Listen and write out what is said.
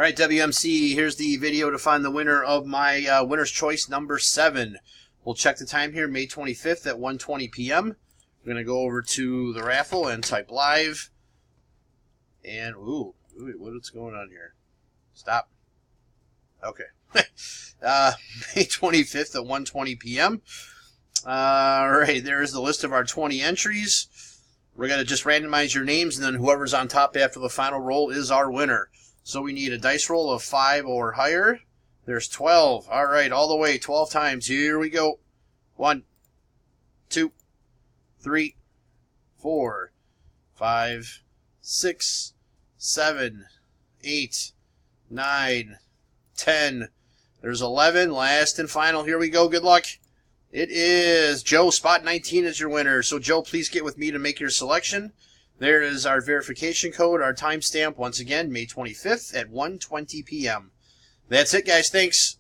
All right, WMC, here's the video to find the winner of my winner's choice number 7. We'll check the time here, May 25th at 1:20 p.m. We're going to go over to the raffle and type live. And, what's going on here? Stop. Okay. May 25th at 1:20 p.m. All right, there's the list of our 20 entries. We're going to just randomize your names, and then whoever's on top after the final roll is our winner. So we need a dice roll of 5 or higher. There's 12. All right, all the way, 12 times. Here we go. 1, 2, 3, 4, 5, 6, 7, 8, 9, 10. There's 11. Last and final. Here we go. Good luck. It is Joe. Spot 19 is your winner. So, Joe, please get with me to make your selection. There is our verification code, our timestamp, once again, May 25th at 1:20 p.m. That's it, guys. Thanks.